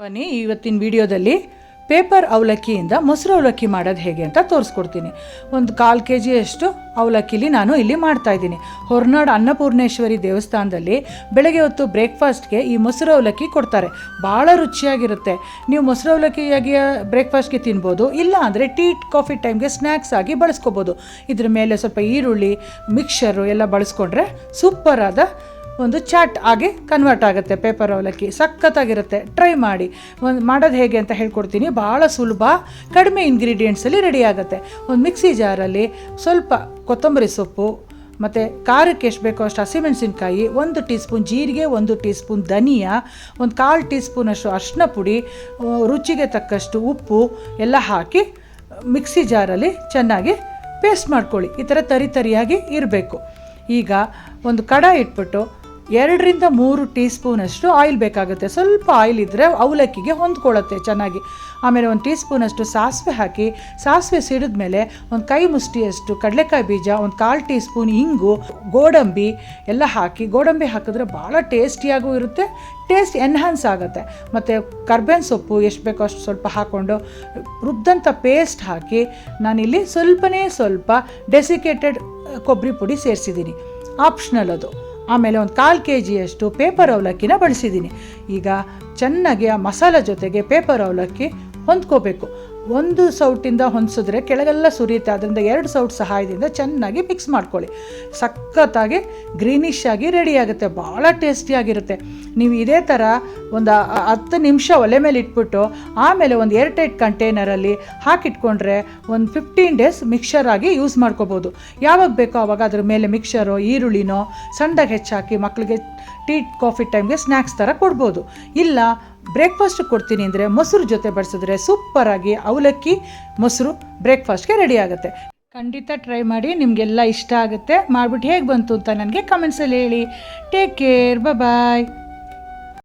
ಬನ್ನಿ ಇವತ್ತಿನ ವಿಡಿಯೋದಲ್ಲಿ ಪೇಪರ್ ಅವಲಕ್ಕಿಯಿಂದ ಮೊಸರು ಅವಲಕ್ಕಿ ಮಾಡೋದು ಹೇಗೆ ಅಂತ ತೋರಿಸ್ಕೊಡ್ತೀನಿ. ಒಂದು 1/4 kg ಅಷ್ಟು ಅವಲಕ್ಕಿಲಿ ನಾನು ಇಲ್ಲಿ ಮಾಡ್ತಾಯಿದ್ದೀನಿ. ಹೊರನಾಡು ಅನ್ನಪೂರ್ಣೇಶ್ವರಿ ದೇವಸ್ಥಾನದಲ್ಲಿ ಬೆಳಗ್ಗೆ ಹೊತ್ತು ಬ್ರೇಕ್ಫಾಸ್ಟ್ಗೆ ಈ ಮೊಸರು ಅವಲಕ್ಕಿ ಕೊಡ್ತಾರೆ. ಭಾಳ ರುಚಿಯಾಗಿರುತ್ತೆ. ನೀವು ಮೊಸರು ಅವಲಕ್ಕಿಯಾಗಿ ಬ್ರೇಕ್ಫಾಸ್ಟ್ಗೆ ತಿನ್ಬೋದು, ಇಲ್ಲ ಅಂದರೆ ಟೀ ಕಾಫಿ ಟೈಮ್ಗೆ ಸ್ನ್ಯಾಕ್ಸ್ ಆಗಿ ಬಳಸ್ಕೋಬೋದು. ಇದ್ರ ಮೇಲೆ ಸ್ವಲ್ಪ ಈರುಳ್ಳಿ ಮಿಕ್ಸರು ಎಲ್ಲ ಬಳಸ್ಕೊಂಡ್ರೆ ಸೂಪರಾದ ಒಂದು ಚಾಟ್ ಆಗಿ ಕನ್ವರ್ಟ್ ಆಗುತ್ತೆ. ಪೇಪರ್ ಅವಲಕ್ಕಿ ಸಖತ್ತಾಗಿರುತ್ತೆ. ಟ್ರೈ ಮಾಡಿ. ಮಾಡೋದು ಹೇಗೆ ಅಂತ ಹೇಳ್ಕೊಡ್ತೀನಿ. ಭಾಳ ಸುಲಭ, ಕಡಿಮೆ ಇಂಗ್ರೀಡಿಯೆಂಟ್ಸಲ್ಲಿ ರೆಡಿ ಆಗುತ್ತೆ. ಒಂದು ಮಿಕ್ಸಿ ಜಾರಲ್ಲಿ ಸ್ವಲ್ಪ ಕೊತ್ತಂಬರಿ ಸೊಪ್ಪು ಮತ್ತು ಖಾರಕ್ಕೆ ಎಷ್ಟು ಬೇಕೋ ಅಷ್ಟು ಹಸಿಮೆಣಸಿನ್ಕಾಯಿ, 1 ಟೀ ಸ್ಪೂನ್ ಜೀರಿಗೆ, 1 ಟೀ ಸ್ಪೂನ್ ಧನಿಯಾ, ಒಂದು 1/4 ಟೀ ಸ್ಪೂನಷ್ಟು ಅರಿಶಿನ ಪುಡಿ, ರುಚಿಗೆ ತಕ್ಕಷ್ಟು ಉಪ್ಪು ಎಲ್ಲ ಹಾಕಿ ಮಿಕ್ಸಿ ಜಾರಲ್ಲಿ ಚೆನ್ನಾಗಿ ಪೇಸ್ಟ್ ಮಾಡ್ಕೊಳ್ಳಿ. ಈ ಥರ ತರಿಯಾಗಿ ಇರಬೇಕು. ಈಗ ಒಂದು ಕಡಾಯಿ ಇಟ್ಬಿಟ್ಟು 2 ರಿಂದ 3 ಟೀ ಸ್ಪೂನಷ್ಟು ಆಯಿಲ್ ಬೇಕಾಗುತ್ತೆ. ಸ್ವಲ್ಪ ಆಯಿಲ್ ಇದ್ದರೆ ಅವಲಕ್ಕಿಗೆ ಹೊಂದ್ಕೊಳ್ಳುತ್ತೆ ಚೆನ್ನಾಗಿ. ಆಮೇಲೆ 1 ಟೀ ಸ್ಪೂನಷ್ಟು ಸಾಸಿವೆ ಹಾಕಿ, ಸಾಸಿವೆ ಸಿಡಿದ ಮೇಲೆ ಒಂದು ಕೈ ಮುಷ್ಟಿಯಷ್ಟು ಕಡಲೆಕಾಯಿ ಬೀಜ, ಒಂದು 1/4 ಟೀ ಸ್ಪೂನ್ ಇಂಗು, ಗೋಡಂಬಿ ಎಲ್ಲ ಹಾಕಿ. ಗೋಡಂಬಿ ಹಾಕಿದ್ರೆ ಭಾಳ ಟೇಸ್ಟಿಯಾಗೂ ಇರುತ್ತೆ, ಟೇಸ್ಟ್ ಎನ್ಹಾನ್ಸ್ ಆಗುತ್ತೆ. ಮತ್ತು ಕರ್ಬೇವಿನ ಸೊಪ್ಪು ಎಷ್ಟು ಬೇಕೋ ಅಷ್ಟು ಸ್ವಲ್ಪ ಹಾಕ್ಕೊಂಡು ರುಬ್ದಂಥ ಪೇಸ್ಟ್ ಹಾಕಿ ನಾನಿಲ್ಲಿ ಸ್ವಲ್ಪ ಡೆಸಿಕೇಟೆಡ್ ಕೊಬ್ಬರಿ ಪುಡಿ ಸೇರಿಸಿದ್ದೀನಿ. ಆಪ್ಷನಲ್ ಅದು. ಆಮೇಲೆ ಒಂದು 1/4 kg ಅಷ್ಟು ಪೇಪರ್ ಅವಲಕ್ಕಿನ ಬಳಸಿದ್ದೀನಿ. ಈಗ ಚೆನ್ನಾಗಿ ಆ ಮಸಾಲೆ ಜೊತೆಗೆ ಪೇಪರ್ ಅವಲಕ್ಕಿ ಹೊಂದ್ಕೋಬೇಕು. 1 ಸೌಟಿಂದ ಹೊಂದಿಸಿದ್ರೆ ಕೆಳಗೆಲ್ಲ ಸುರಿಯುತ್ತೆ. ಅದರಿಂದ 2 ಸೌಟ್ ಸಹಾಯದಿಂದ ಚೆನ್ನಾಗಿ ಮಿಕ್ಸ್ ಮಾಡ್ಕೊಳ್ಳಿ. ಸಖತ್ತಾಗಿ ಗ್ರೀನಿಶ್ ಆಗಿ ರೆಡಿ ಆಗುತ್ತೆ. ಭಾಳ ಟೇಸ್ಟಿಯಾಗಿರುತ್ತೆ. ನೀವು ಇದೇ ಥರ ಒಂದು 10 ನಿಮಿಷ ಒಲೆ ಮೇಲೆ ಇಟ್ಬಿಟ್ಟು ಆಮೇಲೆ ಒಂದು ಏರ್ಟೈಟ್ ಕಂಟೈನರಲ್ಲಿ ಹಾಕಿಟ್ಕೊಂಡ್ರೆ ಒಂದು 15 ಡೇಸ್ ಮಿಕ್ಸರ್ ಆಗಿ ಯೂಸ್ ಮಾಡ್ಕೋಬೋದು. ಯಾವಾಗ ಬೇಕೋ ಆವಾಗ ಅದ್ರ ಮೇಲೆ ಮಿಕ್ಸರೋ ಈರುಳ್ಳಿನೋ ಸಣ್ಣದಾಗಿ ಹೆಚ್ಚಾಕಿ ಮಕ್ಕಳಿಗೆ ಟೀ ಕಾಫಿ ಟೈಮ್ಗೆ ಸ್ನ್ಯಾಕ್ಸ್ ಥರ ಕೊಡ್ಬೋದು. ಇಲ್ಲ ಬ್ರೇಕ್ಫಾಸ್ಟ್ ಕೊಡ್ತೀನಿ ಅಂದರೆ ಮೊಸರು ಜೊತೆ ಬಳಸಿದ್ರೆ ಸೂಪರಾಗಿ ಅವಲಕ್ಕಿ ಮೊಸರು ಬ್ರೇಕ್ಫಾಸ್ಟ್ಗೆ ರೆಡಿ ಆಗುತ್ತೆ. ಖಂಡಿತ ಟ್ರೈ ಮಾಡಿ. ನಿಮಗೆಲ್ಲ ಇಷ್ಟ ಆಗುತ್ತೆ. ಮಾಡಿಬಿಟ್ಟು ಹೇಗೆ ಬಂತು ಅಂತ ನನಗೆ ಕಮೆಂಟ್ಸಲ್ಲಿ ಹೇಳಿ. Take care. ಬಾಯ್.